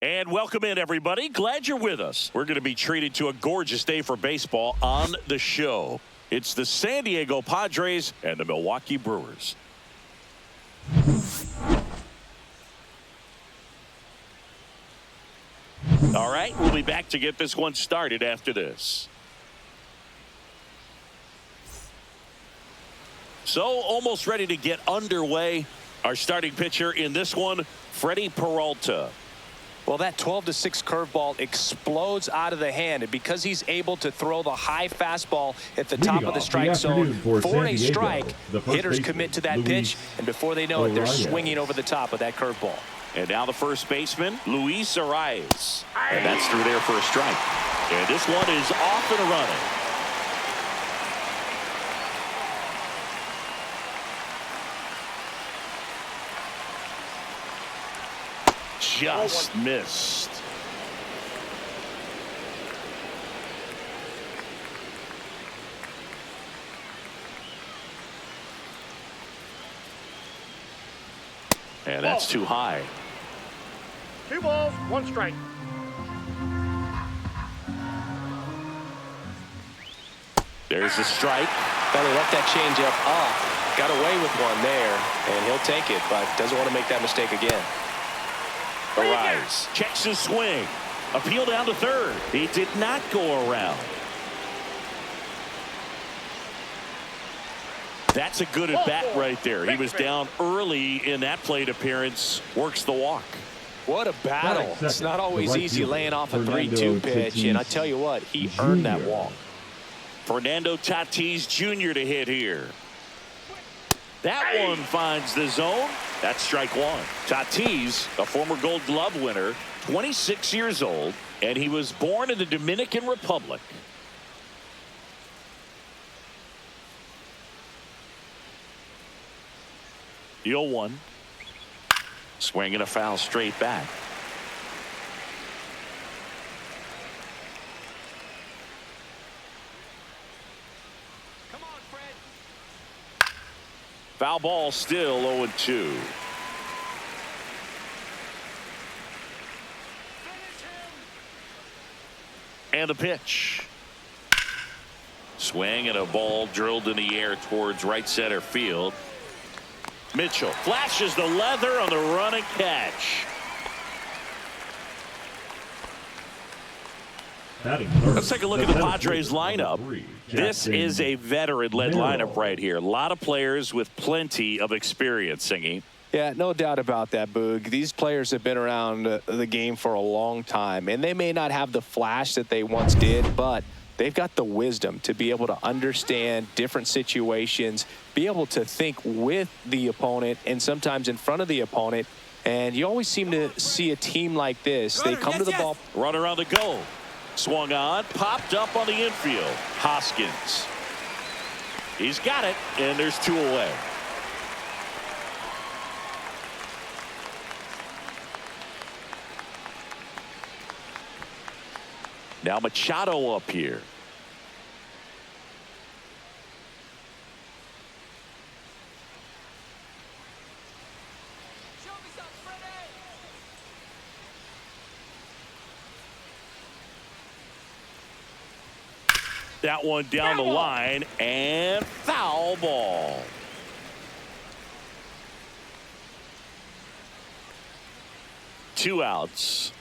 And welcome in, everybody. Glad you're with us. We're going to be treated to a gorgeous day for baseball on the show. It's the San Diego Padres and the Milwaukee Brewers. All right, we'll be back to get this one started after this. So, almost ready to get underway. Our starting pitcher in this one, Freddie Peralta. Well, that 12-6 curveball explodes out of the hand, and because he's able to throw the high fastball at the top of the strike zone for a strike, hitters commit to that pitch, and before they know it, they're swinging over the top of that curveball. And now the first baseman, Luis Arias. And that's through there for a strike. And this one is off and running. Just missed. And that's too high. 2 balls, 1 strike. There's the strike. Well, he left that changeup off. Got away with one there, and he'll take it, but doesn't want to make that mistake again. Arias checks his swing. Appeal down to third. He did not go around. That's a good at bat right there. He was down early in that plate appearance. Works the walk. What a battle. It's not always easy laying off a 3-2 pitch, and I tell you what, he earned that walk. Fernando Tatis Jr. to hit here. That one finds the zone. That's strike one. Tatis, a former Gold Glove winner, 26 years old, and he was born in the Dominican Republic. The 0-1. Swinging a foul straight back. Foul ball, still 0-2. And the pitch. Swing and a ball drilled in the air towards right center field. Mitchell flashes the leather on the run and catch. Let's take a look at the Padres lineup. This is a veteran-led lineup right here. A lot of players with plenty of experience, Singy. Yeah, no doubt about that, Boog. These players have been around the game for a long time, and they may not have the flash that they once did, but they've got the wisdom to be able to understand different situations, be able to think with the opponent and sometimes in front of the opponent. And you always seem to see a team like this. They come to the ball. Runner on the go. Swung on, popped up on the infield. Hoskins. He's got it, and there's 2 away. Now Machado up here. That one down the line, and foul ball. Two outs.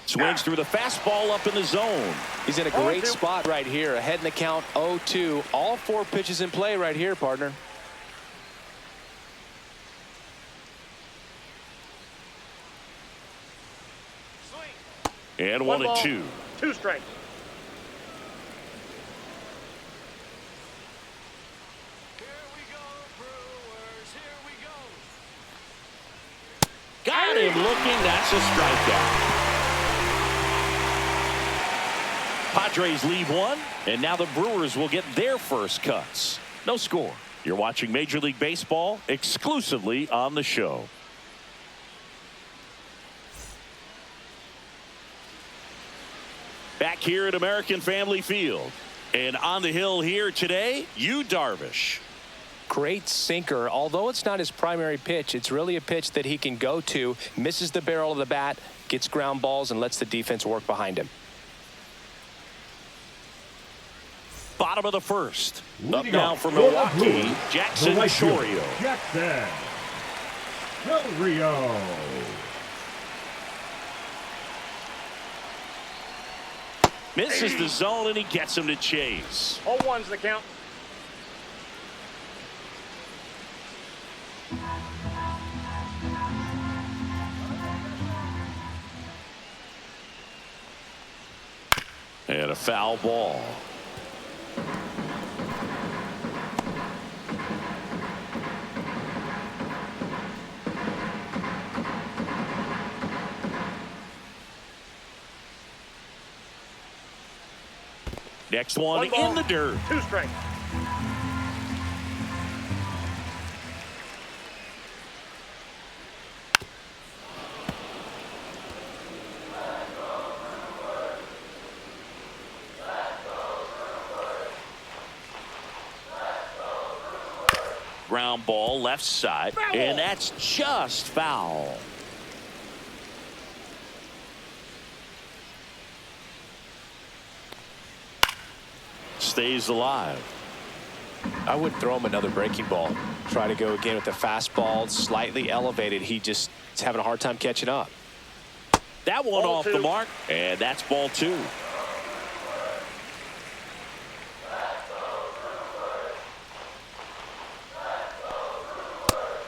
Swings through the fastball up in the zone. He's in a great spot right here. Ahead in the count, 0-2. All 4 pitches in play right here, partner. And 1-2. 2 strikes. Got him looking. That's a strikeout. Padres leave 1, and now the Brewers will get their first cuts. No score. You're watching Major League Baseball exclusively on the show. Back here at American Family Field. And on the hill here today, Yu Darvish. Great sinker. Although it's not his primary pitch, it's really a pitch that he can go to. Misses the barrel of the bat, gets ground balls, and lets the defense work behind him. Bottom of the first. Up now for Milwaukee, Jackson Chorio. Jackson Chorio. Misses the zone, and he gets him to chase. 0-1's the count. And a foul ball. Next one in the dirt. 2 strikes. Ground ball left side, Foul. and that's just foul. Stays alive. I would throw him another breaking ball. Try to go again with the fastball, slightly elevated. He just is having a hard time catching up. That one Ball off 2. the mark, and that's ball 2.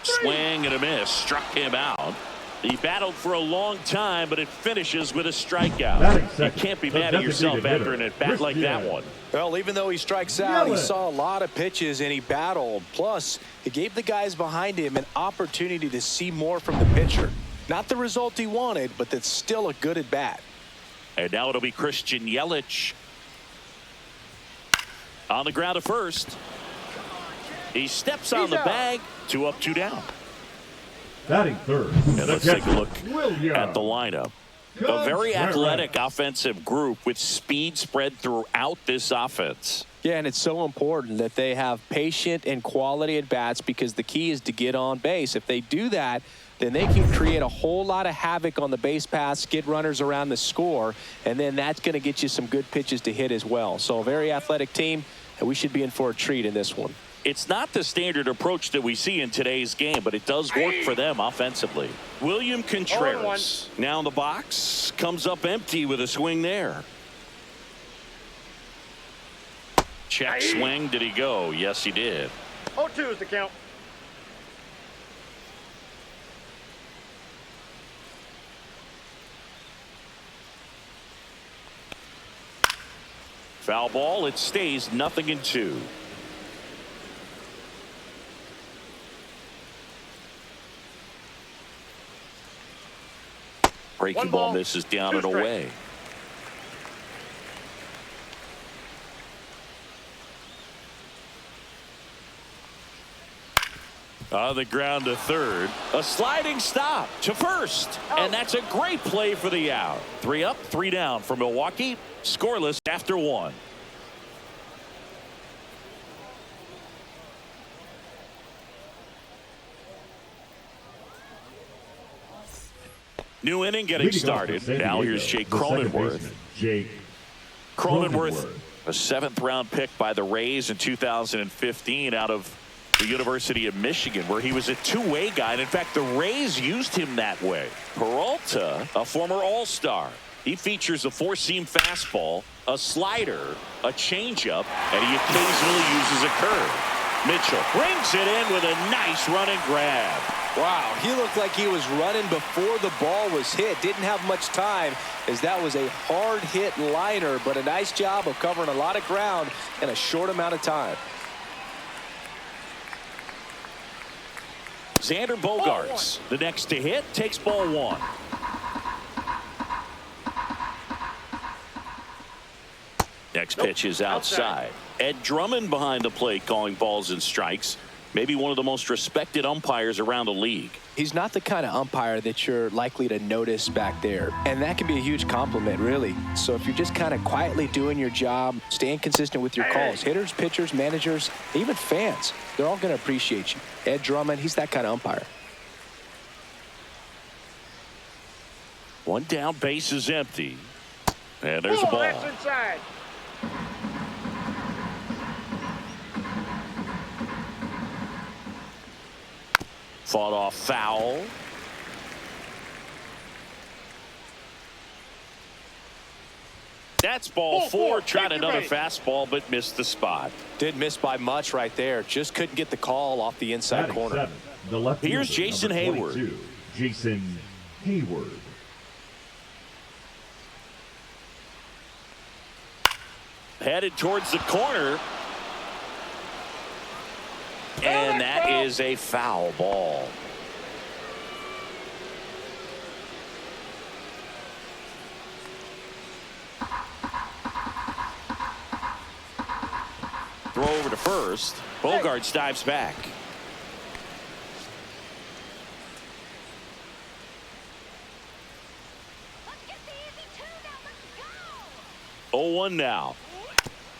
Swing and a miss, struck him out. He battled for a long time, but it finishes with a strikeout. You can't be mad at yourself after an at-bat like that one. Well, even though he strikes out, he saw a lot of pitches and he battled. Plus, he gave the guys behind him an opportunity to see more from the pitcher. Not the result he wanted, but that's still a good at-bat. And now it'll be Christian Yelich on the ground at first. He steps on the bag. 2 up, 2 down. Batting third. And let's take a look William. at the lineup. A very athletic offensive group with speed spread throughout this offense. Yeah, and it's so important that they have patient and quality at bats, because the key is to get on base. If they do that, then they can create a whole lot of havoc on the base paths, get runners around the score, and then that's going to get you some good pitches to hit as well. So a very athletic team, and we should be in for a treat in this one. It's not the standard approach that we see in today's game, but it does work for them offensively. William Contreras now in the box, comes up empty with a swing there. Check swing. Did he go? Yes, he did. 0-2 is the count. Foul ball. It stays 0-2. Breaking ball misses down and away. On the ground to third. A sliding stop to first. And that's a great play for the out. 3 up, 3 down for Milwaukee. Scoreless after 1. New inning getting started. Now here's Jake Cronenworth. Cronenworth, a 7th-round pick by the Rays in 2015 out of the University of Michigan, where he was a two-way guy. And in fact, the Rays used him that way. Peralta, a former All-Star. He features a 4-seam fastball, a slider, a changeup, and he occasionally uses a curve. Mitchell brings it in with a nice run and grab. Wow, he looked like he was running before the ball was hit. Didn't have much time, as that was a hard hit liner, but a nice job of covering a lot of ground in a short amount of time. Xander Bogaerts, the next to hit, takes ball 1. Next pitch is outside. Ed Drummond behind the plate calling balls and strikes. Maybe one of the most respected umpires around the league. He's not the kind of umpire that you're likely to notice back there, and that can be a huge compliment, really. So if you're just kind of quietly doing your job, staying consistent with your calls, hitters, pitchers, managers, even fans, they're all going to appreciate you. Ed Drummond, he's that kind of umpire. One down, base is empty. And there's a ball. That's inside. Fought off foul. That's ball four. Tried another fastball, but missed the spot. Did miss by much right there. Just couldn't get the call off the inside corner. Seven, the left Here's fielder, Jason number Hayward. 22, Jason Hayward. Headed towards the corner. And that is a foul ball. Throw over to first. Bogarts dives back. Let's 0-1 now.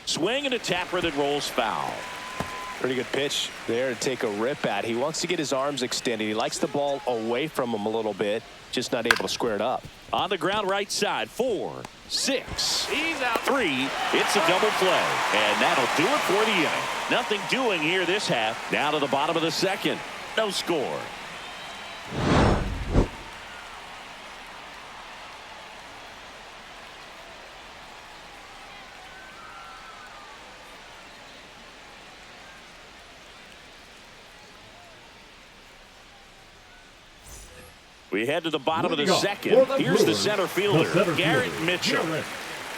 Swing and a tapper that rolls foul. Pretty good pitch there to take a rip at. He wants to get his arms extended. He likes the ball away from him a little bit, just not able to square it up. On the ground right side, 4, 6. He's out. 3. It's a double play. And that'll do it for the inning. Nothing doing here this half. Now to the bottom of the second. No score. We head to the bottom of the second. Here's the center fielder, Garrett Mitchell.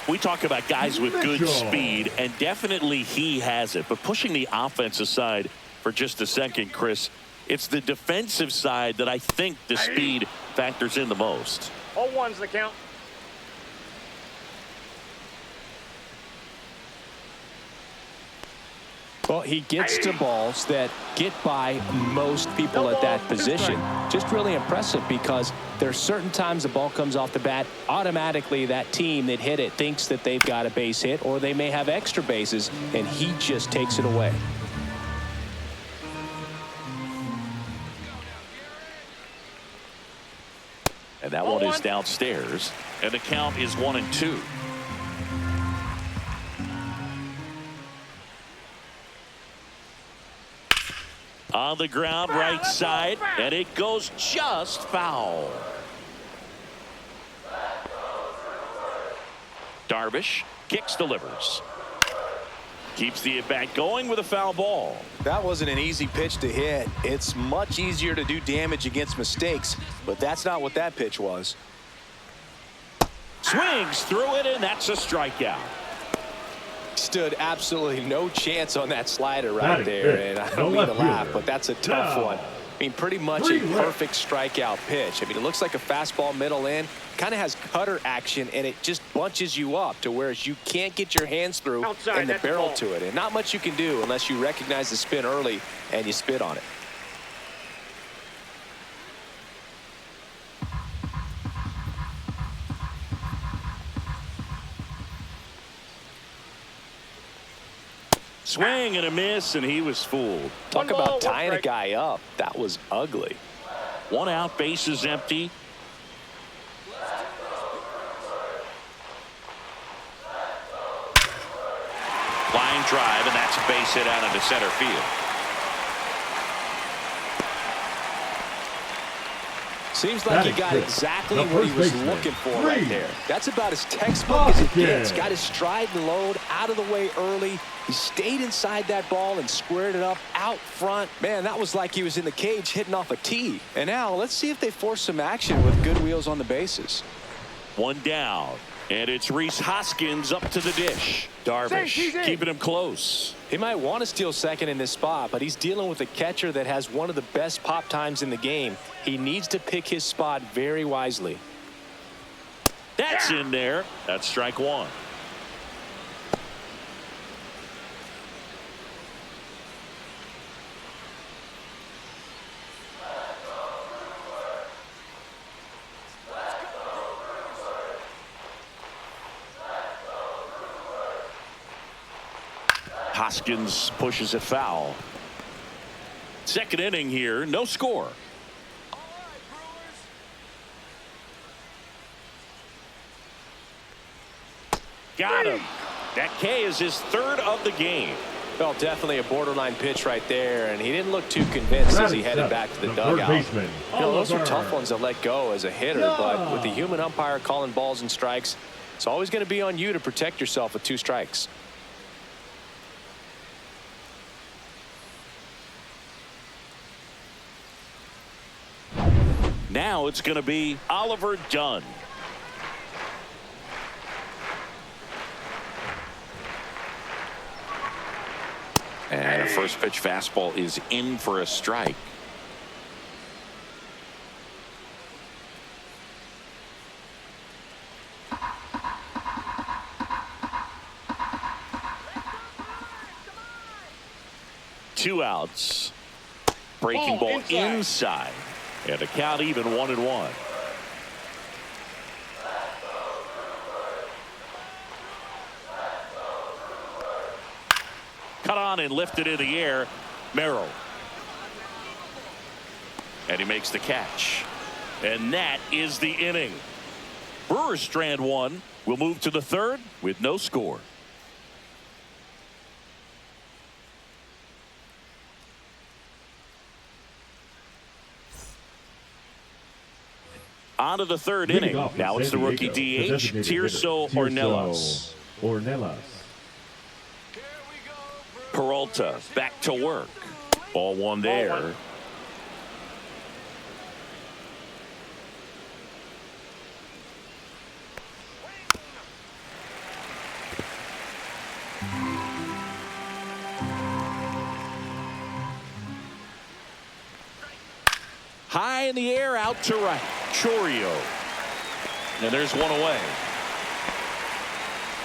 We talk about guys with good speed, and definitely he has it. But pushing the offense aside for just a second, Chris, it's the defensive side that I think the speed factors in the most. 0-1's the count. Well, he gets to balls that get by most people at that position. Just really impressive because there's certain times the ball comes off the bat, automatically that team that hit it thinks that they've got a base hit or they may have extra bases, and he just takes it away. And that one is downstairs, and the count is 1-2. On the ground right side, and it goes just foul. Darvish kicks, delivers. Keeps the at-bat going with a foul ball. That wasn't an easy pitch to hit. It's much easier to do damage against mistakes, but that's not what that pitch was. Swings through it, and that's a strikeout. Stood absolutely no chance on that slider right there, and I don't mean to laugh, but that's a tough one. I mean, pretty much a perfect strikeout pitch. I mean, it looks like a fastball middle in, kind of has cutter action, and it just bunches you up to where you can't get your hands through and the barrel to it. And not much you can do unless you recognize the spin early and you spit on it. Swing and a miss, and he was fooled. Talk about tying a guy up. That was ugly. 1 out, base is empty. Line drive, and that's a base hit out into center field. Seems like he got exactly what he was looking for right there. That's about as textbook as it gets. Got his stride and load out of the way early. He stayed inside that ball and squared it up out front. Man, that was like he was in the cage hitting off a tee. And now let's see if they force some action with good wheels on the bases. 1 down, and it's Rhys Hoskins up to the dish. Darvish keeping him close. He might want to steal second in this spot, but he's dealing with a catcher that has one of the best pop times in the game. He needs to pick his spot very wisely. That's in there. That's strike 1. Hoskins pushes it foul. Second inning here, no score. Got him. That K is his third of the game. Well, definitely a borderline pitch right there, and he didn't look too convinced as he headed back to the dugout. Those are tough ones to let go as a hitter, but with the human umpire calling balls and strikes, it's always going to be on you to protect yourself with 2 strikes. Now it's going to be Oliver Dunn. And a first pitch fastball is in for a strike. Two outs. Breaking ball inside. And a count even 1-1. Cut on and lifted in the air. Merrill. And he makes the catch. And that is the inning. Brewers strand 1. We'll move to the 3rd with no score. On to the 3rd inning. Now it's the rookie DH, Tirso Ornelas. Peralta back to work. Ball 1 there. High in the air, out to right. Chourio. And there's 1 away.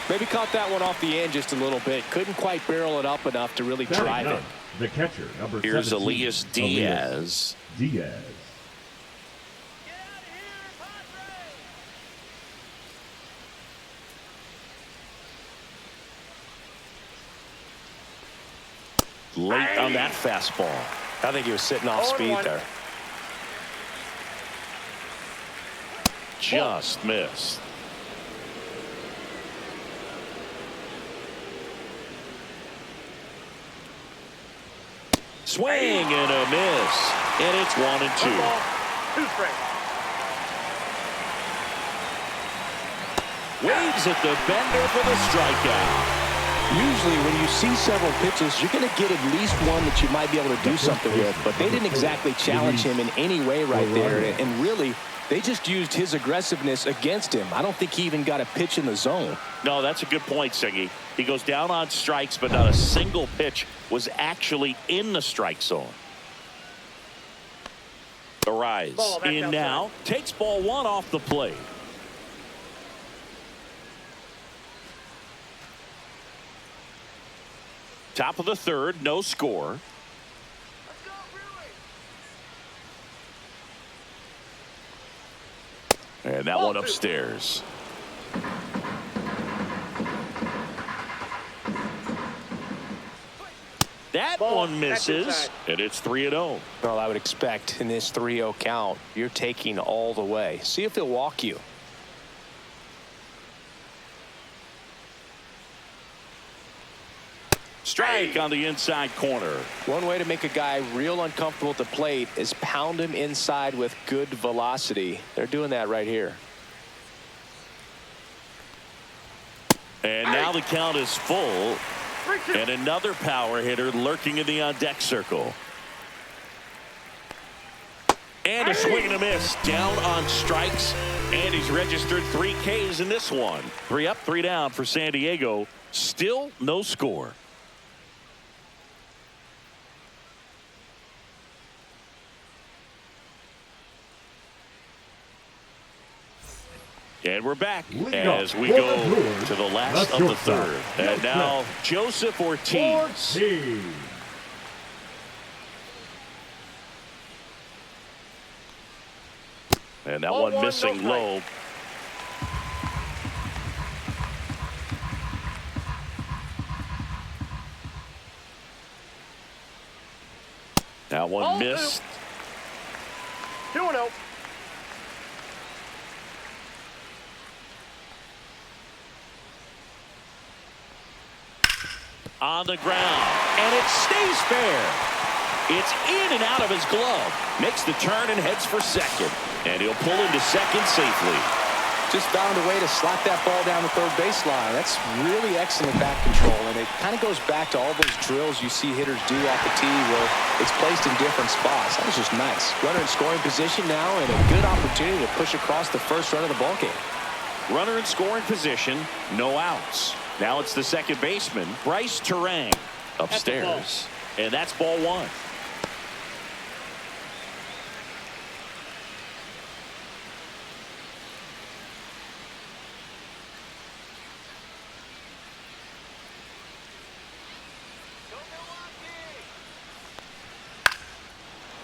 Maybe caught that one off the end just a little bit. Couldn't quite barrel it up enough to really drive it. The catcher, number Here's 17, Elias Diaz. Late on that fastball. I think he was sitting off speed there. Just missed. Swing and a miss. And it's 1-2. 2 strikes. Waves at the bender for the strikeout. Usually when you see several pitches, you're going to get at least one that you might be able to do something with, but they didn't exactly challenge him in any way right there, and really they just used his aggressiveness against him. I don't think he even got a pitch in the zone. No, that's a good point, Siggy. He goes down on strikes, but not a single pitch was actually in the strike zone. Arise in now, takes ball 1 off the plate. Top of the 3rd, no score. And that one upstairs. That one misses, and it's 3-0. Well, I would expect in this 3-0 count, you're taking all the way. See if he'll walk you. Strike on the inside corner. One way to make a guy real uncomfortable at the plate is pound him inside with good velocity. They're doing that right here. And now the count is full. And another power hitter lurking in the on-deck circle. And a swing and a miss. Down on strikes. And he's registered 3 Ks in this one. 3 up, 3 down for San Diego. Still no score. And we're back as we go to the last of the 3rd. And now Joseph Ortiz. And that one missing low. That one missed. 2-0. on the ground, and it stays fair. It's in and out of his glove. Makes the turn and heads for second. And he'll pull into second safely. Just found a way to slap that ball down the third baseline. That's really excellent bat control, and it kind of goes back to all those drills you see hitters do off the tee where it's placed in different spots. That was just nice. Runner in scoring position now, and a good opportunity to push across the first run of the ballgame. Runner in scoring position, no outs. Now it's the second baseman, Bryce Terang, upstairs. And that's ball one.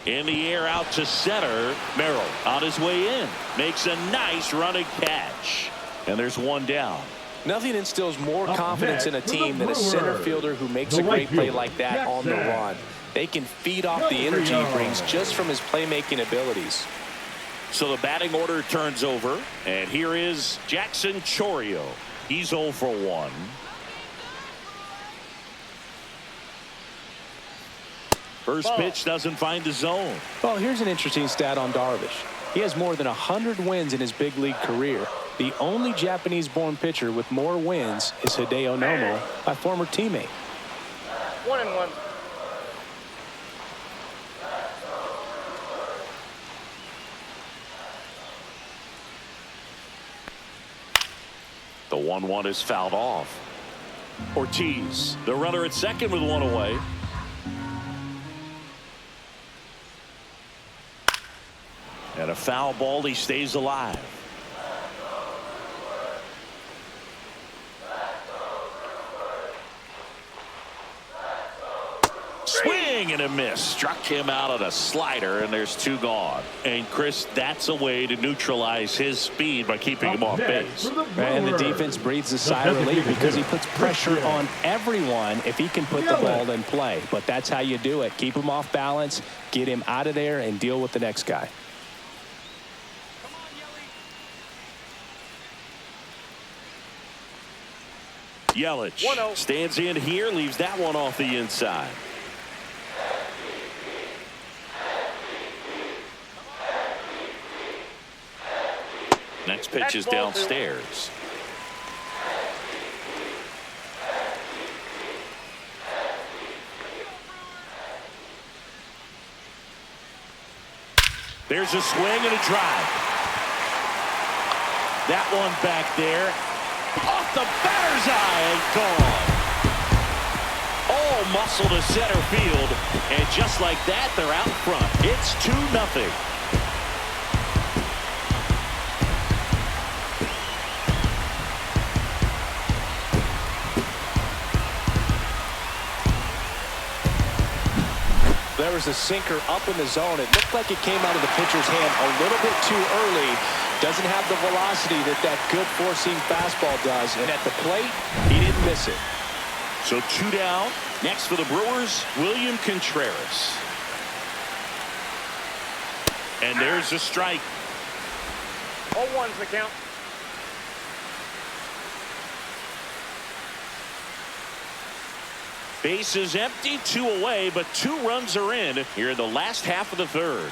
In the air out to center. Merrill on his way in. Makes a nice running catch. And there's one down. Nothing instills more confidence in a team than a center fielder who makes a great play like that on the run. They can feed off the energy he brings just from his playmaking abilities. So the batting order turns over. And here is Jackson Chourio. He's 0 for 1. First pitch doesn't find the zone. Well, here's an interesting stat on Darvish. He has more than 100 wins in his big league career. The only Japanese-born pitcher with more wins is Hideo Nomo, my former teammate. 1-1. The 1-1 is fouled off. Ortiz, the runner at second with one away. And a foul ball, he stays alive. Swing and a miss. Struck him out on a slider, and there's two gone. And Chris, that's a way to neutralize his speed by keeping him off base. And the defense breathes a sigh of relief because he puts pressure on everyone if he can put the ball in play. But that's how you do it. Keep him off balance, get him out of there, and deal with the next guy. Yelich 1-0. stands in here, leaves that one off the inside. Next pitch is downstairs. There's a swing and a drive. That one back there. Off the batter's eye and gone. All muscle to center field. And just like that, they're out front. It's 2-0. There was a sinker up in the zone. It looked like it came out of the pitcher's hand a little bit too early. Doesn't have the velocity that good four-seam fastball does. And at the plate, he didn't miss it. So 2 down. Next for the Brewers, William Contreras. And there's a strike. 0-1's the count. Base is empty, 2 away, but 2 runs are in here in the last half of the third.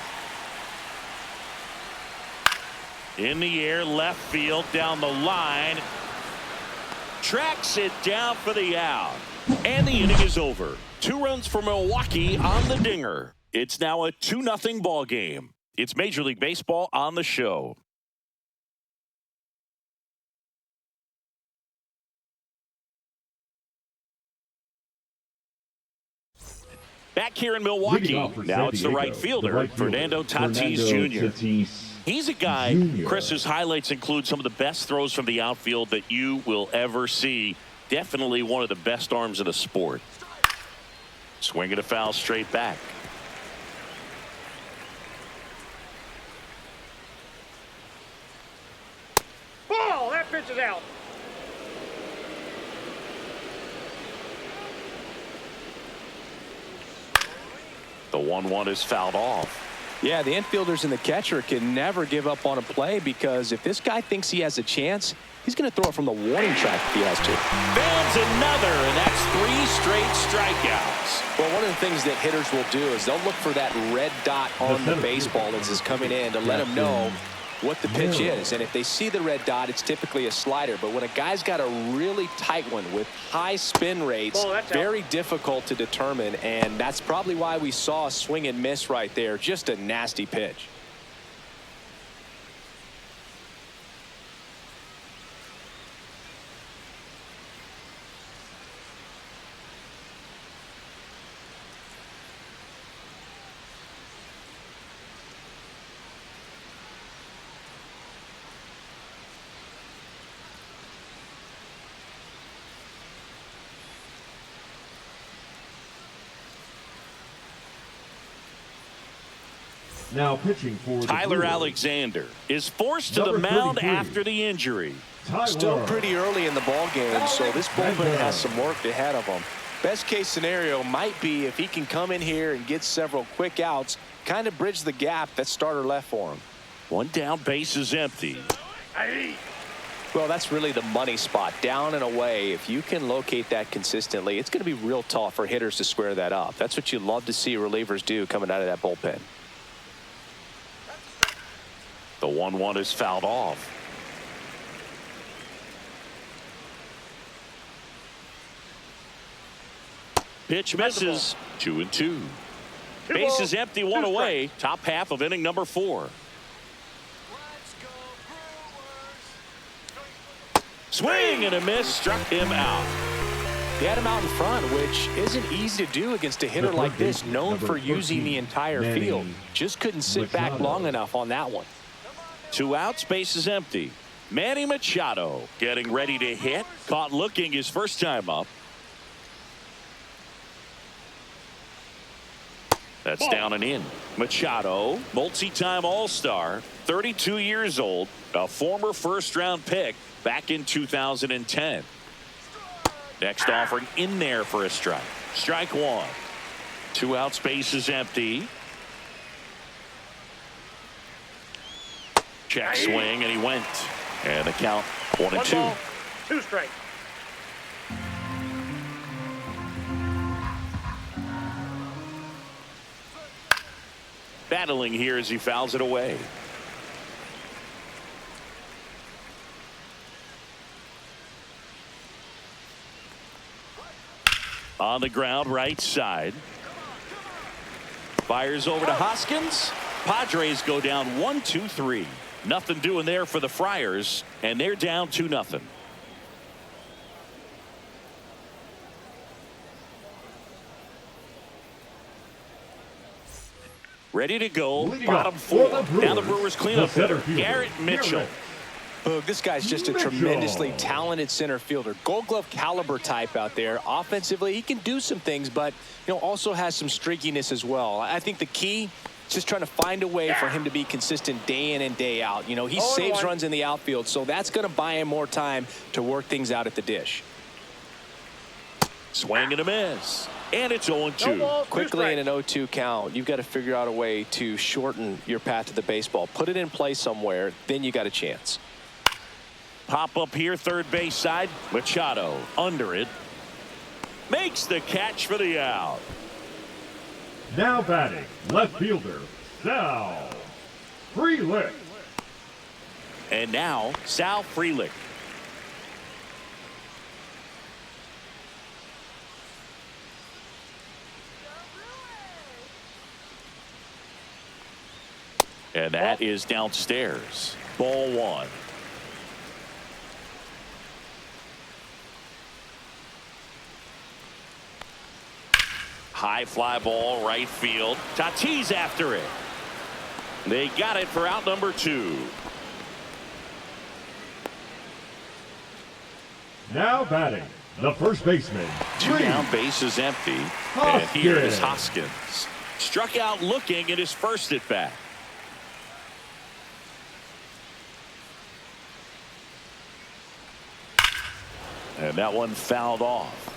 In the air, left field, down the line. Tracks it down for the out. And the inning is over. 2 runs for Milwaukee on the dinger. It's now a 2-0 ball game. It's Major League Baseball on the show. Back here in Milwaukee, now it's the right fielder, Fernando Tatis Jr. He's a guy, Chris, whose highlights include some of the best throws from the outfield that you will ever see. Definitely one of the best arms in the sport. Swinging a foul straight back. Ball! That pitch is out. The 1-1 is fouled off. Yeah, the infielders and the catcher can never give up on a play because if this guy thinks he has a chance, he's going to throw it from the warning track if he has to. Bams another, and that's 3 straight strikeouts. Well, one of the things that hitters will do is they'll look for that red dot on the baseball as it's coming in to let them know what the pitch is. And if they see the red dot, it's typically a slider. But when a guy's got a really tight one with high spin rates, very difficult to determine. And that's probably why we saw a swing and miss right there. Just a nasty pitch. Now pitching for the Tyler Brewers, Alexander is forced to the mound after the injury. Still pretty early in the ball game, so this bullpen has some work ahead of him. Best case scenario might be if he can come in here and get several quick outs, kind of bridge the gap that starter left for him. 1 down, base is empty. Well, that's really the money spot, down and away. If you can locate that consistently, it's going to be real tough for hitters to square that up. That's what you love to see relievers do coming out of that bullpen. The 1-1 is fouled off. Pitch misses. 2-2. Base is empty, 1 away. Top half of inning number 4. Swing and a miss, struck him out. He had him out in front, which isn't easy to do against a hitter like this, known for using the entire field. Just couldn't sit back long enough on that one. 2 outs, base is empty. Manny Machado getting ready to hit. Caught looking his first time up. That's down and in. Machado, multi-time All-Star, 32 years old, a former first-round pick back in 2010. Next offering in there for a strike. Strike 1. 2 outs, base is empty. Check swing, and he went. And the count 1-2. 2 strikes. Battling here as he fouls it away. On the ground, right side. Fires over to Hoskins. Padres go down 1-2-3. Nothing doing there for the Friars, and they're down 2-0. Ready to go. Bottom 4. Now the Brewers cleanup hitter, Garrett Mitchell. This guy's just a tremendously talented center fielder. Gold Glove caliber type out there. Offensively, he can do some things, but also has some streakiness as well. I think the key is just trying to find a way for him to be consistent day in and day out. He saves runs in the outfield, so that's going to buy him more time to work things out at the dish. Swing and a miss. And it's 0-2. Quickly in an 0-2 count, you've got to figure out a way to shorten your path to the baseball. Put it in play somewhere, then you got a chance. Pop up here, third base side. Machado under it. Makes the catch for the out. Now batting, left fielder, Sal Frelick. And now, Sal Frelick. And that is downstairs. Ball 1. High fly ball, right field. Tatis after it. They got it for out number 2. Now batting, the first baseman. 2 down, base is empty. And here is Hoskins. Struck out looking at his first at bat. And that one fouled off.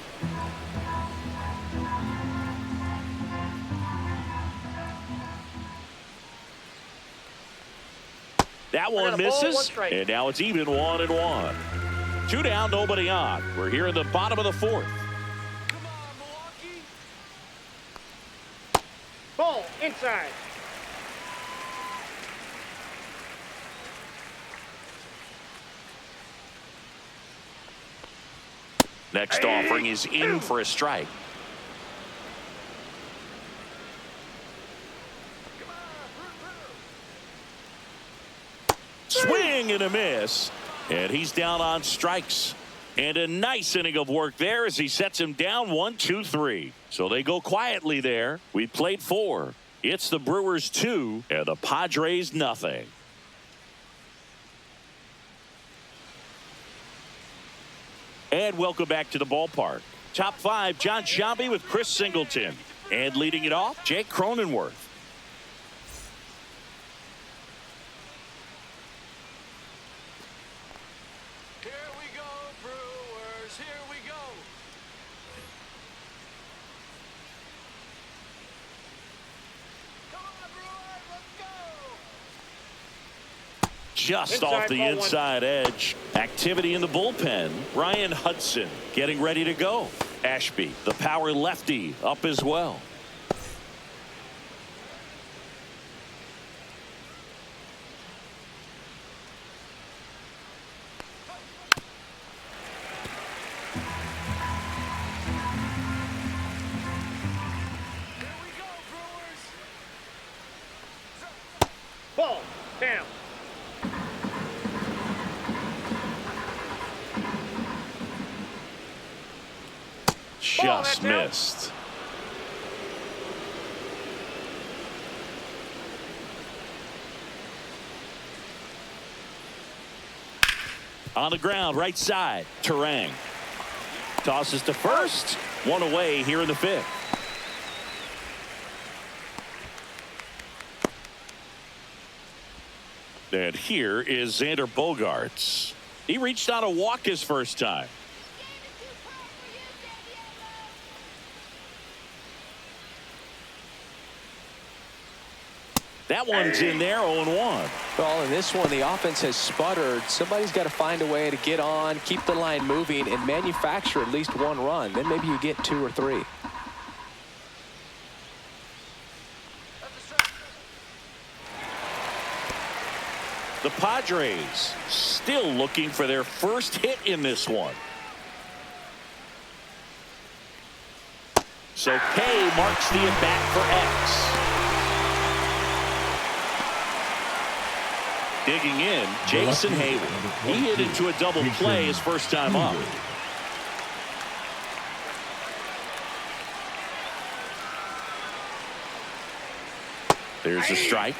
That one misses, and now it's even 1-1. Two down, nobody on. We're here in the bottom of the fourth. Come on, Milwaukee. Ball inside. Next offering is in for a strike. Swing and a miss. And he's down on strikes. And a nice inning of work there as he sets him down 1-2-3. So they go quietly there. We played 4. It's the Brewers 2 and the Padres nothing. And welcome back to the ballpark. Top 5, John Sciambi with Chris Singleton. And leading it off, Jake Cronenworth. Here we go, Brewers. Here we go. Come on, Brewers. Let's go. Just off the ball one. inside edge. Activity in the bullpen. Ryan Hudson getting ready to go. Ashby, the power lefty, up as well. Here we go, Brewers. Ball down. Just that's out. missed. On the ground, right side. Terang tosses to first. One away here in the 5th. And here is Xander Bogaerts. He reached on a walk his first time. That one's in there, 0-1. Well, in this one, the offense has sputtered. Somebody's got to find a way to get on, keep the line moving, and manufacture at least one run. Then maybe you get 2 or 3. The Padres still looking for their first hit in this one. So K marks the at-bat for X. Digging in, Jason Hayward. He hit into a double play his first time up. There's a strike.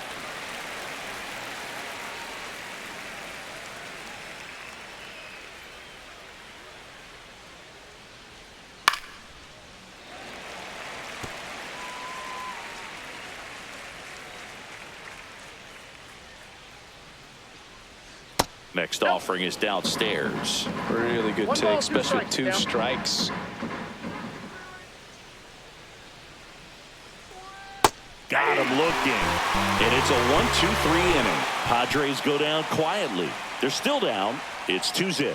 Next offering is downstairs. Really good One take, ball, especially with 2 2 strikes, strikes. Got him looking. And it's a 1-2-3 inning. Padres go down quietly. They're still down. It's 2-0.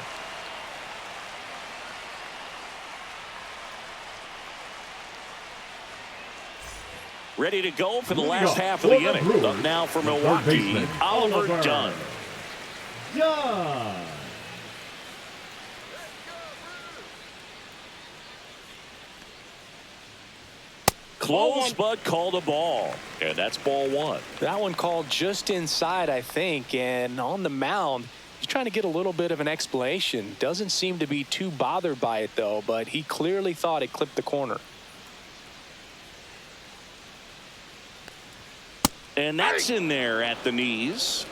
Ready to go for the last half of the inning. Up now for Milwaukee, Oliver Dunn. John. Close, but called a ball. And that's ball 1. That one called just inside, I think, and on the mound, he's trying to get a little bit of an explanation. Doesn't seem to be too bothered by it, though, but he clearly thought it clipped the corner. And that's in there at the knees.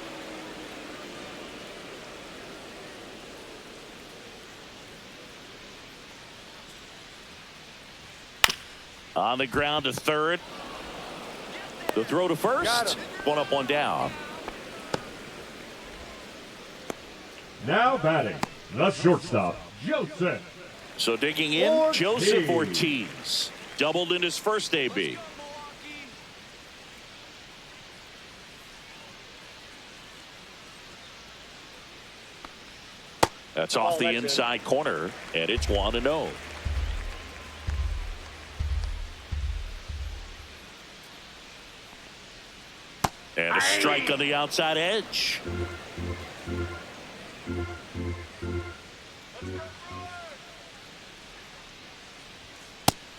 On the ground to third. The throw to first. One up, one down. Now batting, the shortstop, Joseph. So digging in, Joseph Ortiz. Doubled in his first AB. That's off the that's inside corner, and it's 1-0. And a strike on the outside edge.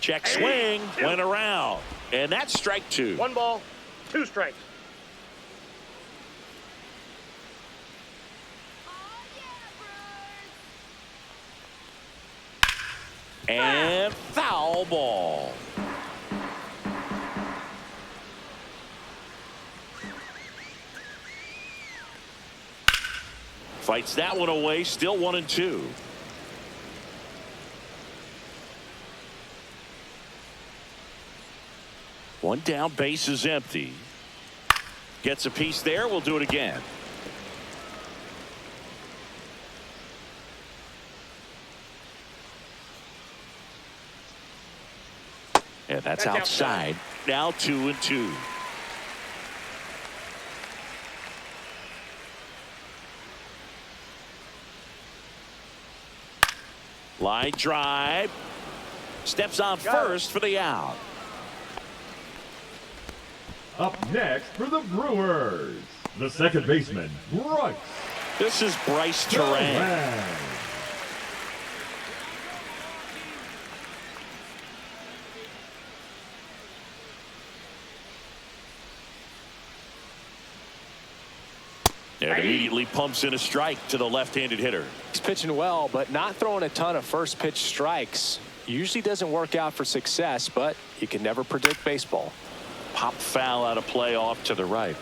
Check swing, went around, and that's strike 2. 1 ball, 2 strikes. And foul ball. Fights that one away, still 1-2. One down, base is empty. Gets a piece there, we'll do it again. And that's outside. Now 2-2. Line drive. Steps on first for the out. Up next for the Brewers, the second baseman, Bryce. This is Bryce Terang. Terang. And immediately pumps in a strike to the left-handed hitter. He's pitching well, but not throwing a ton of first pitch strikes. Usually doesn't work out for success, but you can never predict baseball. Pop foul out of play off to the right.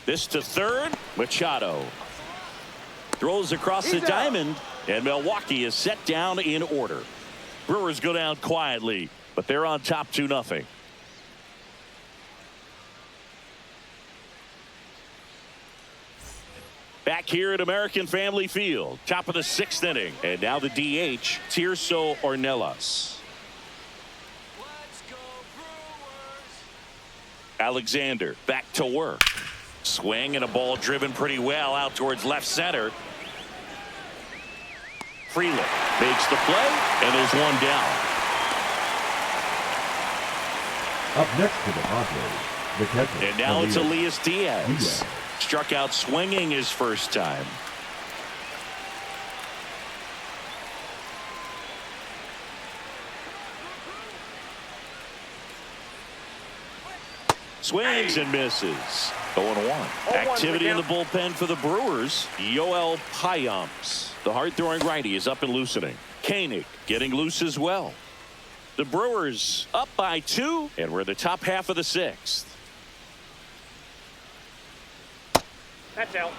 This to third. Machado throws across the diamond, and Milwaukee is set down in order. Brewers go down quietly, but they're on top 2-0. Back here at American Family Field, top of the 6th inning, and now the DH, Tirso Ornelas. Let's go Brewers. Alexander back to work. Swing and a ball driven pretty well out towards left center. Freeland makes the play, and there's one down. Up next for the Padres, the catcher. And now it's Elias Diaz. Struck out swinging his first time. Swings and misses. 0-1. Activity in the bullpen for the Brewers. Yoel Payamps, the hard-throwing righty, is up and loosening. Koenig getting loose as well. The Brewers up by 2, and we're in the top half of the 6th. That's out.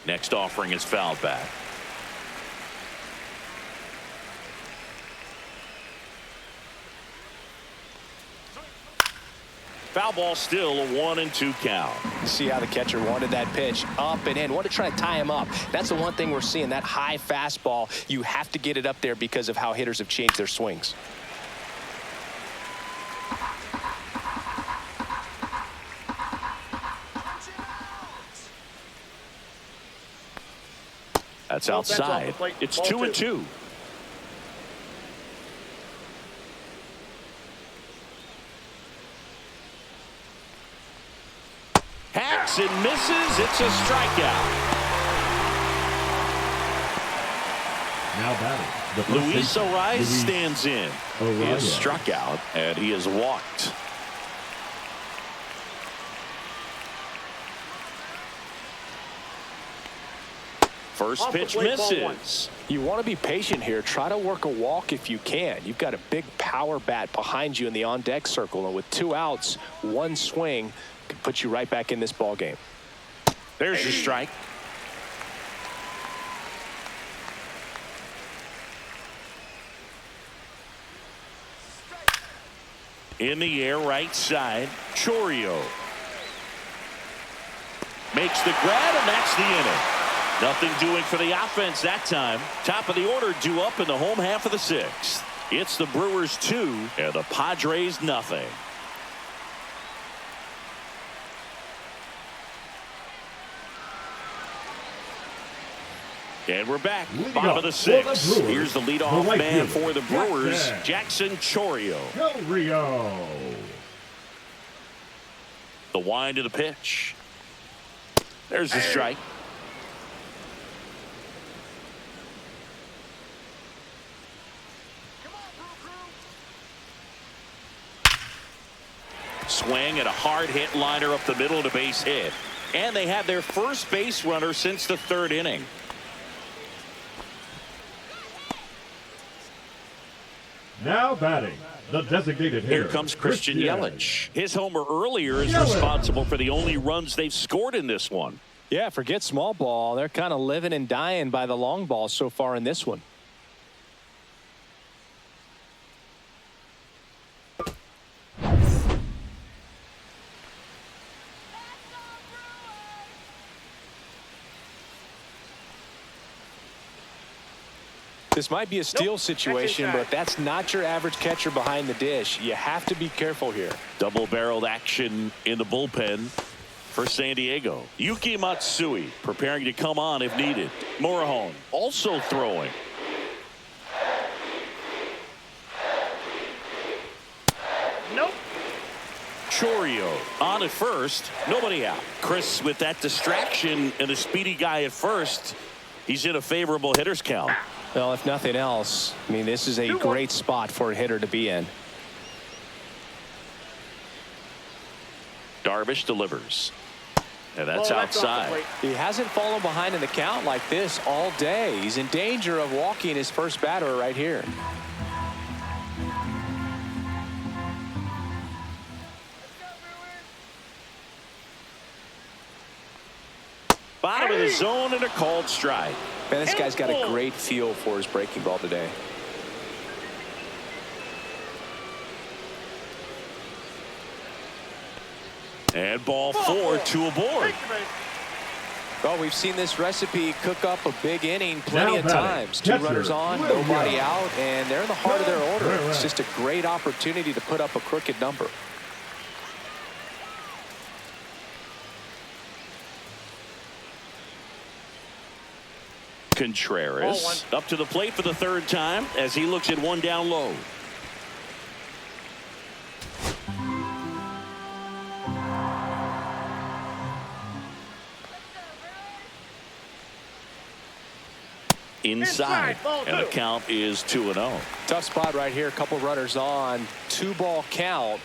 Next offering is fouled back. Foul ball, still a 1-2 count. See how the catcher wanted that pitch up and in. Wanted to try to tie him up. That's the one thing we're seeing, that high fastball. You have to get it up there because of how hitters have changed their swings. That's outside. It's 2-2. Hacks and misses. It's a strikeout. Now batting, the first Luis baseman, Arias Luis stands in. He Arias. is struck out, and he is walked. First pitch misses. You want to be patient here. Try to work a walk if you can. You've got a big power bat behind you in the on-deck circle, and with 2 outs, 1 swing can put you right back in this ball game. There's your strike. In the air, right side, Chourio makes the grab, and that's the inning. Nothing doing for the offense that time. Top of the order due up in the home half of the sixth. It's the Brewers 2 and the Padres nothing. And we're back. Bottom of the sixth. Here's the leadoff man for the Brewers, Jackson Chourio. The wind of the pitch. There's the strike. Swing and a hard hit liner up the middle to base hit. And they have their first base runner since the third inning. Now batting, the designated hitter. Here comes Christian Yelich. His homer earlier is responsible for the only runs they've scored in this one. Yeah, forget small ball. They're kind of living and dying by the long ball so far in this one. This might be a steal situation, but that's not your average catcher behind the dish. You have to be careful here. Double-barreled action in the bullpen for San Diego. Yuki Matsui preparing to come on if needed. Morejon also throwing. Nope. Chourio on at first. Nobody out. Chris with that distraction and a speedy guy at first. He's in a favorable hitter's count. Well, if nothing else, I mean, this is a great spot for a hitter to be in. Darvish delivers. And that's outside. He hasn't fallen behind in the count like this all day. He's in danger of walking his first batter right here. Bottom of the zone and a called strike. Man, this guy's got a great feel for his breaking ball today. And ball four to aboard. Well, we've seen this recipe cook up a big inning plenty of times. Two runners on, nobody out, and they're in the heart of their order. It's just a great opportunity to put up a crooked number. Contreras up to the plate for the third time as he looks at one down low. Inside, and the count is 2-0. Tough spot right here. A couple runners on, 2-ball count.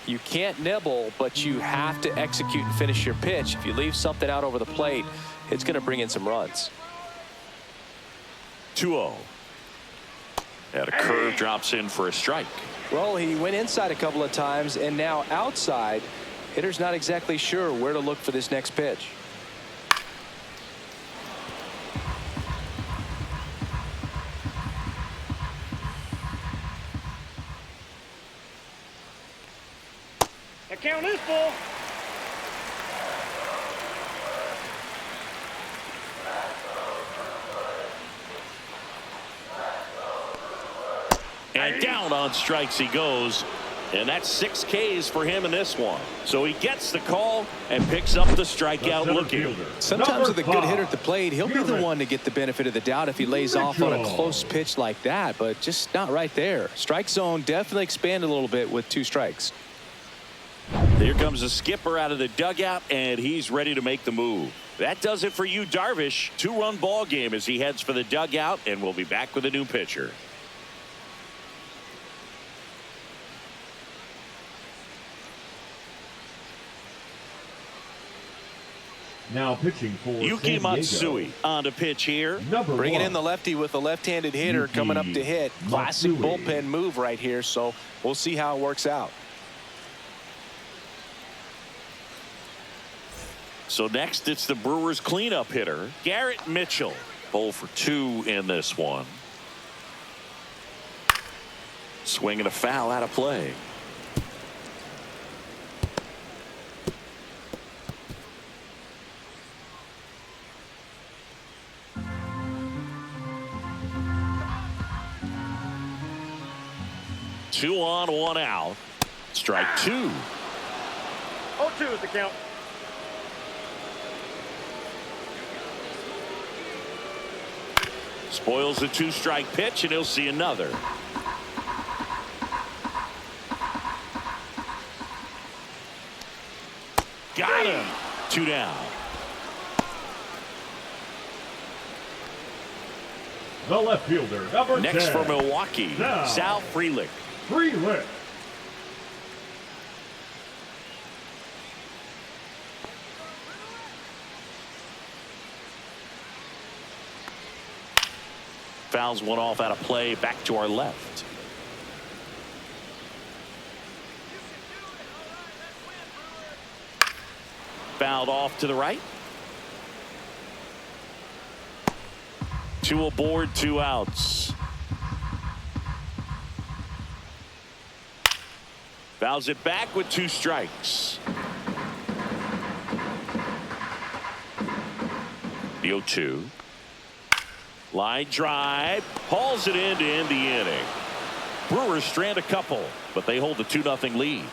You can't nibble, but you have to execute and finish your pitch. If you leave something out over the plate, it's going to bring in some runs. 2-0. And a curve drops in for a strike. Well, he went inside a couple of times and now outside. Hitter's not exactly sure where to look for this next pitch. The count is full. And down on strikes he goes. And that's 6 Ks for him in this one. So he gets the call and picks up the strikeout looking. Sometimes with a good hitter at the plate, he'll be the one to get the benefit of the doubt if he lays off on a close pitch like that, but just not right there. Strike zone definitely expanded a little bit with 2 strikes. Here comes the skipper out of the dugout, and he's ready to make the move. That does it for you, Darvish. 2-run ball game as he heads for the dugout, and we'll be back with a new pitcher. Now pitching for Yuki Matsui on to pitch here. Bringing in the lefty with a left-handed hitter coming up to hit. Classic bullpen move right here, so we'll see how it works out. So next it's the Brewers cleanup hitter, Garrett Mitchell. 0 for 2 in this one. Swinging a foul out of play. 2 on, 1 out. Strike 2. 0-2 is the count. Spoils the 2-strike pitch, and he'll see another. Got him. 2 down. The left fielder, number 10. Next for Milwaukee, Sal Frelick. Frelick. Fouls one off out of play, back to our left. Fouled off to the right. 2 aboard, 2 outs. Fouls it back with 2 strikes. The 0-2. Line drive, hauls it in to end the inning. Brewers strand a couple, but they hold the 2-0 lead.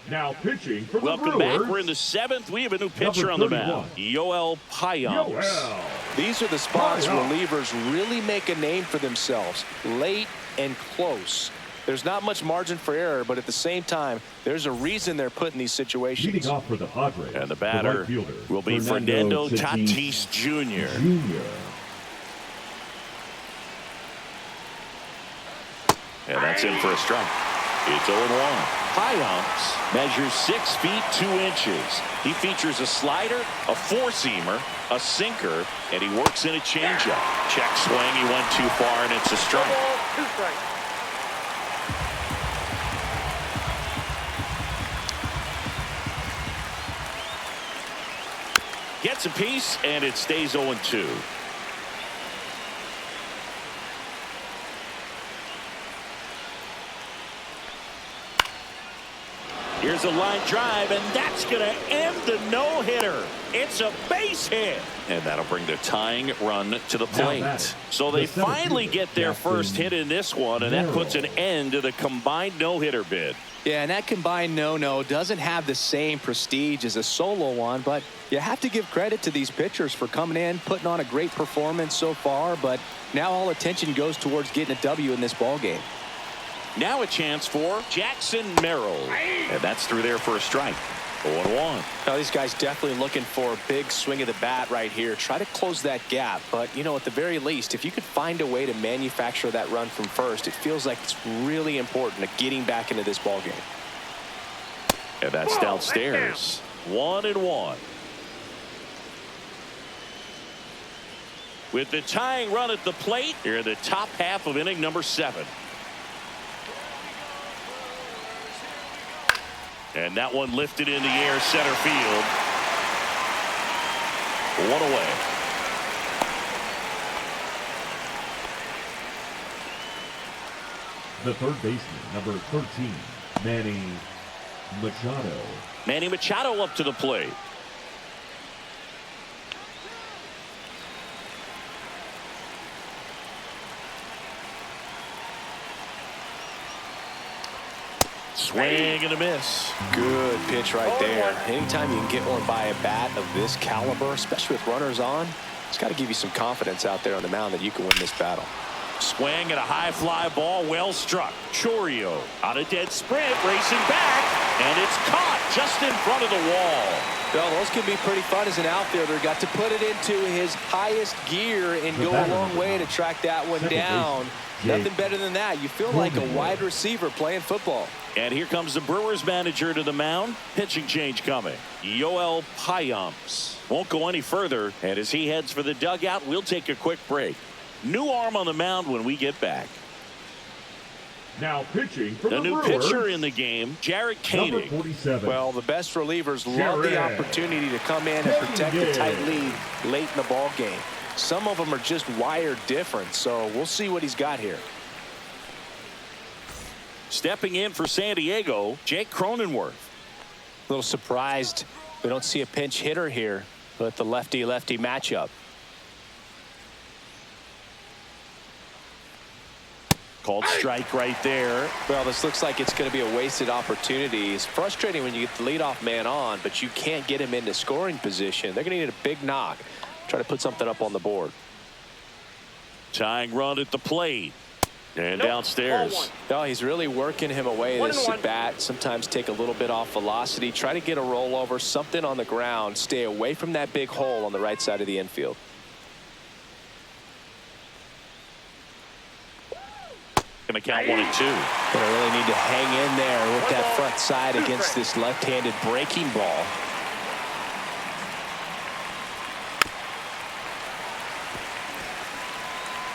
Now pitching for the Welcome Brewers. back. We're in the 7th. We have a new pitcher on the mound. Yoel Payamps. These are the spots relievers really make a name for themselves. Late and close. There's not much margin for error, but at the same time, there's a reason they're put in these situations. Leading off for the Padres. And the batter will be Fernando Tatis Jr. And that's in for a strike. It's 0-1. Payamps measures 6 feet 2 inches. He features a slider, a 4-seamer, a sinker, and he works in a changeup. Check swing. He went too far, and it's a strike. 2 strikes. Gets a piece, and it stays 0-2. Here's a line drive, and that's going to end the no-hitter. It's a base hit. And that'll bring the tying run to the plate. So they finally get their first hit in this one, and that puts an end to the combined no-hitter bid. Yeah, and that combined no-no doesn't have the same prestige as a solo one, but you have to give credit to these pitchers for coming in, putting on a great performance so far, but now all attention goes towards getting a W in this ballgame. Now a chance for Jackson Merrill. And that's through there for a strike. 0-1. Now these guys definitely looking for a big swing of the bat right here. Try to close that gap. But, you know, at the very least, if you could find a way to manufacture that run from first, it feels like it's really important to getting back into this ballgame. And that's downstairs. 1-1. With the tying run at the plate, here in the top half of inning number 7. And that one lifted in the air, center field. 1 away. The third baseman, number 13, Manny Machado. Manny Machado up to the plate. Swing and a miss. Good pitch right there. Anytime you can get one by a bat of this caliber, especially with runners on, it's got to give you some confidence out there on the mound that you can win this battle. Swing at a high fly ball, well struck. Chorio on a dead sprint, racing back, and it's caught just in front of the wall. Well, those can be pretty fun as an outfielder. Got to put it into his highest gear and go a long way to track that one down. Nothing better than that. You feel like a wide receiver playing football. And here comes the Brewers manager to the mound. Pitching change coming. Yoel Payamps won't go any further. And as he heads for the dugout, we'll take a quick break. New arm on the mound when we get back. Now pitching for the new Brewers, pitcher in the game, Jarrett Koenig. 47. Well, the best relievers love the opportunity to come in and protect a tight lead late in the ball game. Some of them are just wired different, so we'll see what he's got here. Stepping in for San Diego, Jake Cronenworth. A little surprised we don't see a pinch hitter here with the lefty-lefty matchup. Called strike right there. Well, this looks like it's going to be a wasted opportunity. It's frustrating when you get the leadoff man on, but you can't get him into scoring position. They're going to need a big knock. Try to put something up on the board. Tying run at the plate. And downstairs. No, he's really working him away this at bat. Sometimes take a little bit off velocity. Try to get a rollover, something on the ground. Stay away from that big hole on the right side of the infield. Going to count 1 and 2. Gonna really need to hang in there with that front side against this left-handed breaking ball.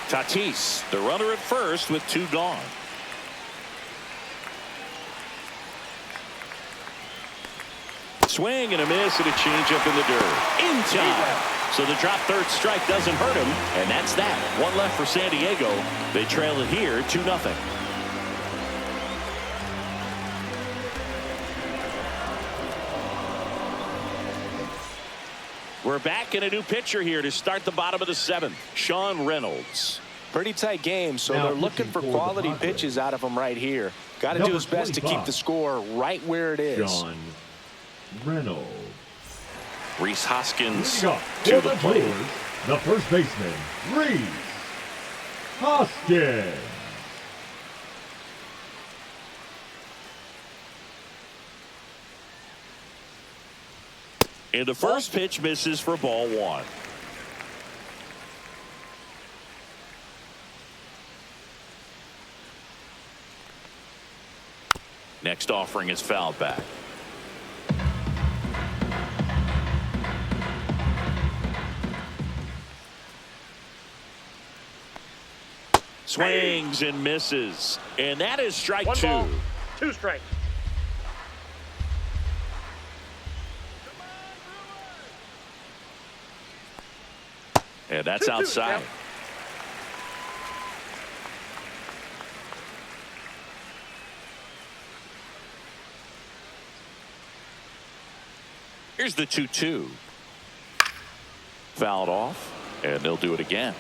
Tatis, the runner at first with 2 gone. Swing and a miss and a changeup in the dirt. In time. So the drop third strike doesn't hurt him, and that's that. 1 left for San Diego. They trail it here 2-0. We're back in a new pitcher here to start the bottom of the 7th. Sean Reynolds. Pretty tight game, so Now they're looking for quality pitches out of him right here. Got to do his best to keep the score right where it is. Sean Reynolds. Rhys Hoskins To to the the plate. Brewers, the first baseman, Rhys Hoskins. And the first pitch misses for ball 1. Next offering is fouled back. Swings and misses. And that is strike 2. 1 ball, 2 strikes. And that's 2-2 outside. count. Here's the 2-2. Fouled off, and they'll do it again.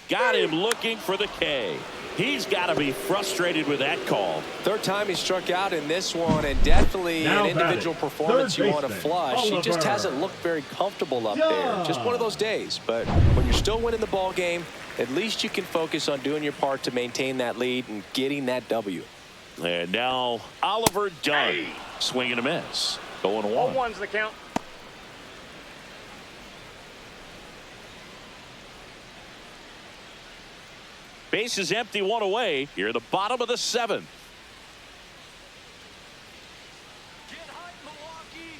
Got him looking for the K. He's got to be frustrated with that call. Third time he struck out in this one, and definitely Now an individual batting, performance third you want to baseman, flush. He just Agar. hasn't looked very comfortable up there. Just one of those days. But when you're still winning the ball game, at least you can focus on doing your part to maintain that lead and getting that W. And now Oliver Dunn. Swing and a miss. Going 1. 1-1's the count. Base is empty, 1 away. Here at the bottom of the 7th. Get hype, Milwaukee.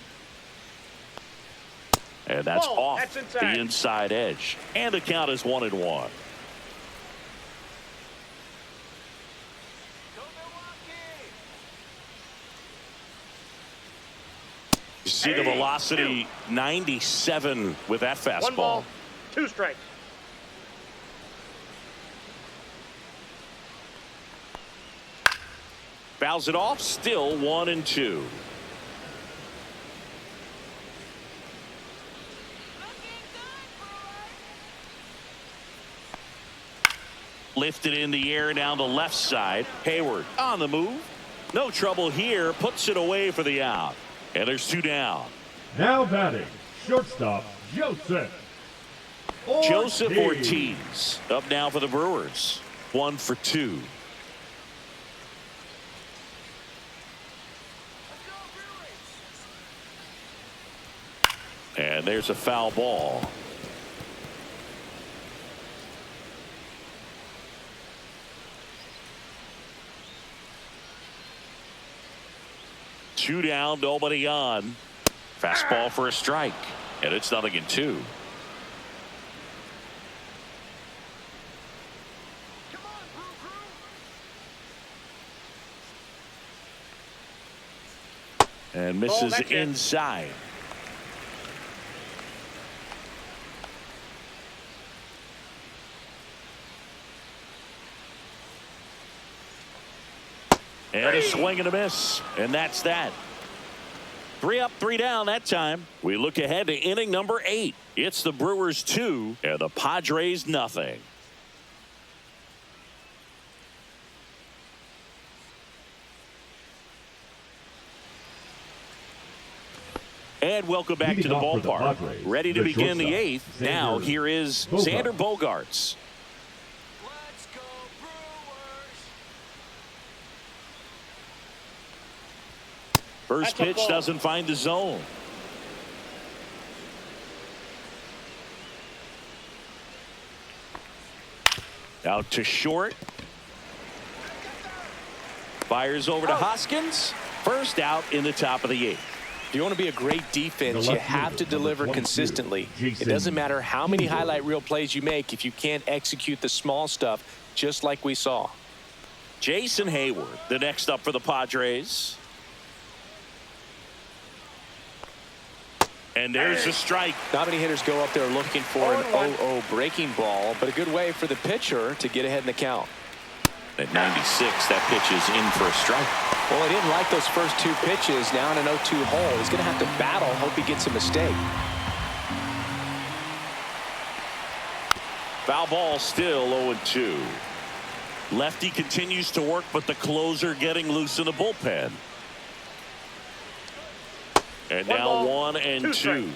And that's Ball. off That's inside. the inside edge. And the count is 1-1. Go Milwaukee. You see the velocity 97 with that 1 fastball. ball, 2 strikes. Fouls it off, still 1-2. Lifted in the air down the left side. Hayward on the move. No trouble here. Puts it away for the out. And there's 2 down. Now batting, shortstop, Joseph Ortiz up now for the Brewers. 1 for 2. And there's a foul ball. Two down, nobody on. Fastball for a strike. And it's 0-2. And misses that kid. inside. And a swing and a miss. And that's that. 3 up, 3 down that time. We look ahead to inning number 8. It's the Brewers 2 and the Padres nothing. And welcome back to the ballpark. Ready to begin the 8th. Now here is Xander Bogaerts. Let's go Brewers. First pitch doesn't find the zone. Out to short. Fires over to Hoskins. First out in the top of the 8th. If you want to be a great defense, you have to deliver consistently. It doesn't matter how many highlight reel plays you make if you can't execute the small stuff, just like we saw. Jason Hayward, the next up for the Padres. And there's a strike. Not many hitters go up there looking for an 0-0 breaking ball, but a good way for the pitcher to get ahead in the count. At 96, that pitch is in for a strike. Well, he didn't like those first 2 pitches. Now in an 0-2 hole, he's going to have to battle. Hope he gets a mistake. Foul ball, still 0-2. Lefty continues to work, but the closer getting loose in the bullpen. And now 1 and 2.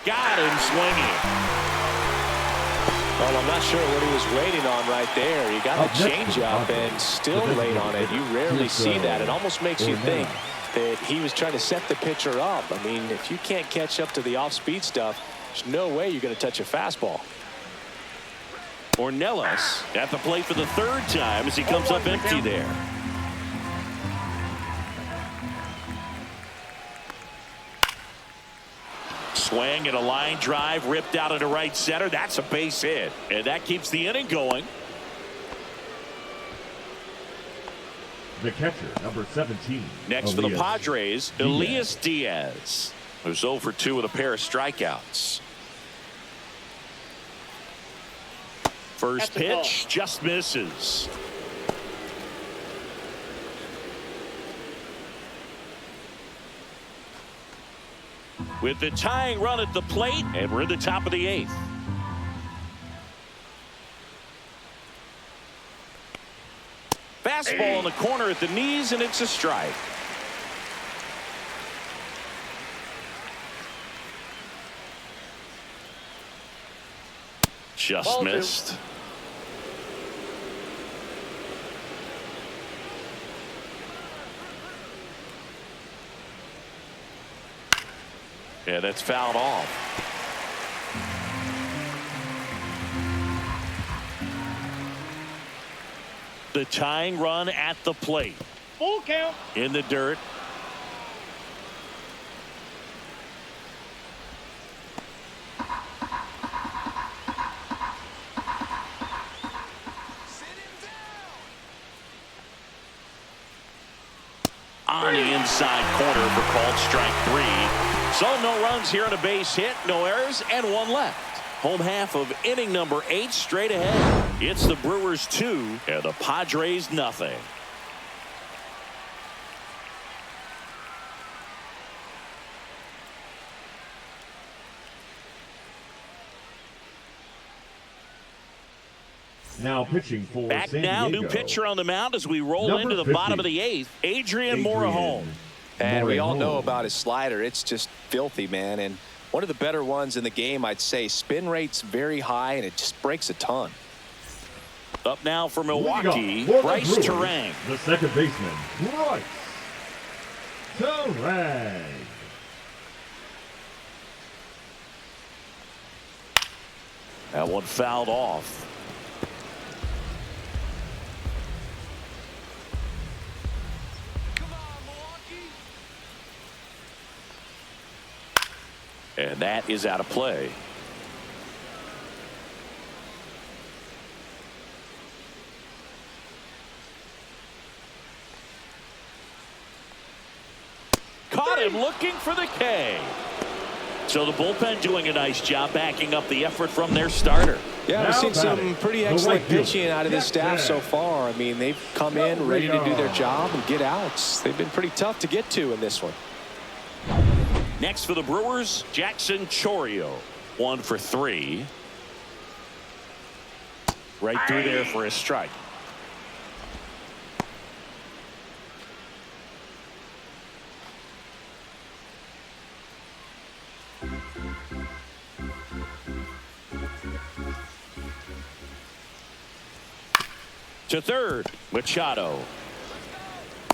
Got him swinging. Well, I'm not sure what he was waiting on right there. He got the changeup and still late on it. You rarely see that. It almost makes you think that he was trying to set the pitcher up. I mean, if you can't catch up to the off-speed stuff, there's no way you're going to touch a fastball. Ornelas at the plate for the 3rd time as he comes up empty there. Swing and a line drive ripped out into right center. That's a base hit, and that keeps the inning going. The catcher, number 17. Next for the Padres, Elias Diaz, who's 0 for 2 with a pair of strikeouts. First pitch just misses. With the tying run at the plate, and we're in the top of the 8th. Fastball in the corner at the knees, and it's a strike. Just missed. Yeah, that's fouled off. The tying run at the plate. Full count. In the dirt. On the inside corner for called strike 3. So no runs here on a base hit, no errors, and 1 left. Home half of inning number 8 straight ahead. It's the Brewers 2 and the Padres nothing. Now pitching for Back San now, Diego. new pitcher on the mound as we roll Number into the 50. bottom of the 8th. Adrian Morejon. And we all know about his slider. It's just filthy, man. And one of the better ones in the game, I'd say. Spin rate's very high, and it just breaks a ton. Up now for Milwaukee, For the Bryce Brewers, Terang. The second baseman, Bryce Terang. That one fouled off. Come on, Milwaukee. And that is out of play. caught him looking for the K. So the bullpen doing a nice job backing up the effort from their starter. Yeah, we've seen some pretty excellent pitching out of this staff Yes, so far. I mean, they've come in ready to do their job and get outs. They've been pretty tough to get to in this one. Next for the Brewers, Jackson Chourio. 1 for 3. Right through there for a strike. To third, Machado.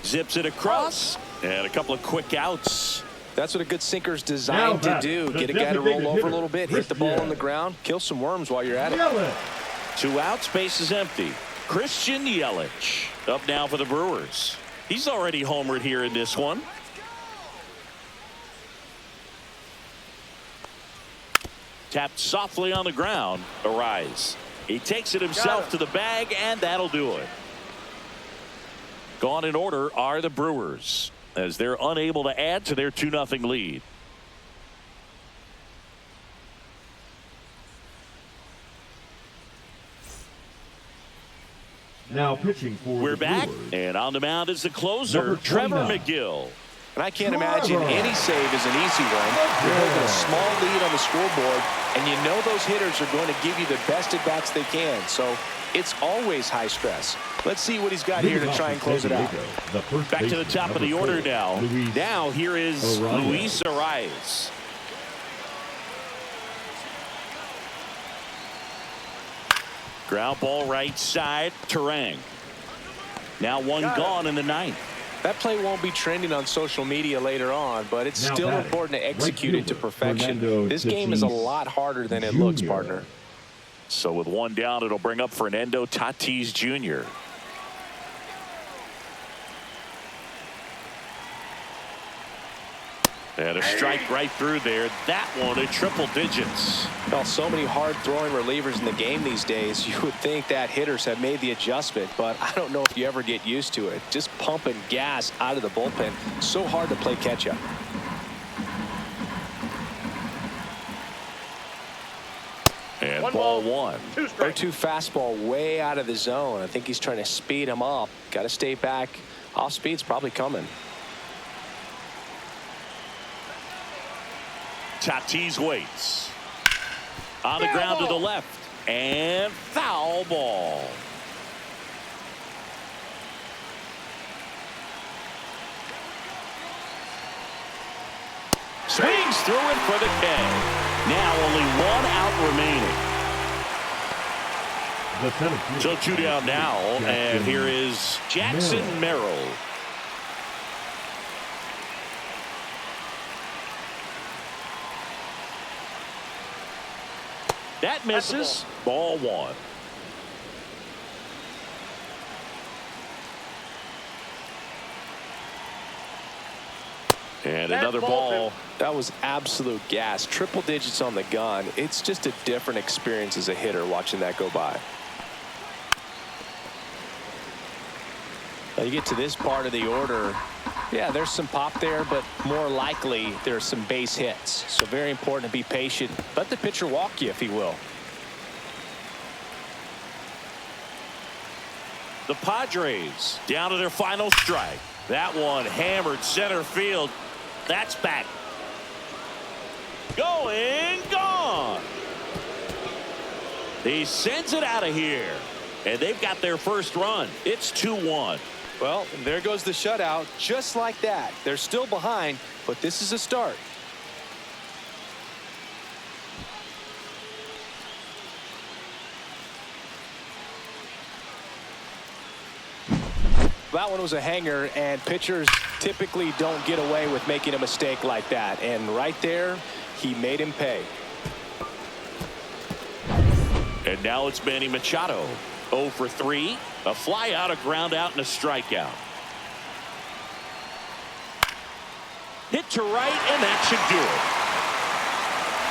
Zips it across, and a couple of quick outs. That's what a good sinker's designed to do. Get a guy to roll over a little bit, hit the ball on the ground, kill some worms while you're at it. 2 outs, base is empty. Christian Yelich up now for the Brewers. He's already homered here in this one. Tapped softly on the ground. Arise. He takes it himself to the bag, and that'll do it. Gone in order are the Brewers, as they're unable to add to their 2-0 lead. Now pitching for We're the back, Brewers. and on the mound is the closer, Number Trevor 29. McGill. And I can't imagine any save is an easy one. You're holding a small lead on the scoreboard, and you know those hitters are going to give you the best at-bats they can. So it's always high stress. Let's see what he's got here to try and close it out. Back to the top of the order now. Now here is Luis Arias. Ground ball right side, Terang. Now one gone in the 9th. That play won't be trending on social media later on, but it's still important to execute it to perfection. This game is a lot harder than it looks, partner. So with 1 down, it'll bring up Fernando Tatis Jr. And a strike right through there. That one at triple digits. Well, so many hard-throwing relievers in the game these days, you would think that hitters have made the adjustment, but I don't know if you ever get used to it. Just pumping gas out of the bullpen. So hard to play catch-up. And 1 ball ball, 1. 2 strikes. 0-2 fastball way out of the zone. I think he's trying to speed him up. Got to stay back. Off speed's probably coming. Tatis waits. On the ground to the left. And foul ball. Swings through it for the K. Now only 1 out remaining. So 2 down now. And here is Jackson Merrill. That misses. Ball 1. And another ball. That was absolute gas. Triple digits on the gun. It's just a different experience as a hitter watching that go by. Now you get to this part of the order. Yeah, there's some pop there, but more likely there's some base hits. So very important to be patient. Let the pitcher walk you if he will. The Padres down to their final strike. That one hammered center field. That's back. Going, gone. He sends it out of here. And they've got their first run. It's 2-1. Well, there goes the shutout. Just like that. They're still behind, but this is a start. That one was a hanger, and pitchers typically don't get away with making a mistake like that. And right there, he made him pay. And now it's Manny Machado. 0 for 3. A fly out, a ground out, and a strikeout. Hit to right, and that should do it.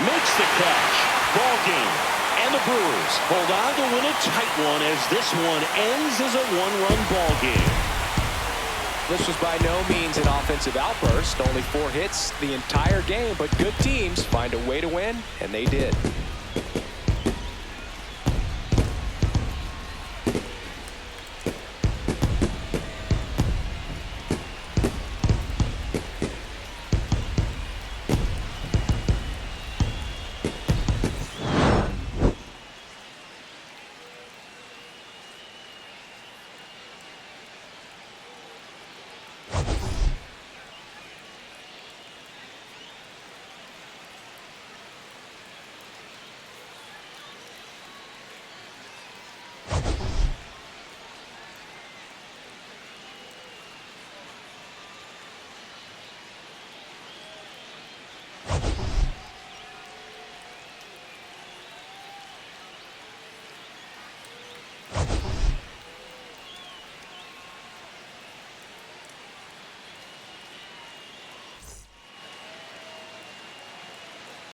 Makes the catch. Ball game. And the Brewers hold on to win a tight one as this one ends as a 1-run ball game. This was by no means an offensive outburst. Only 4 hits the entire game, but good teams find a way to win, and they did.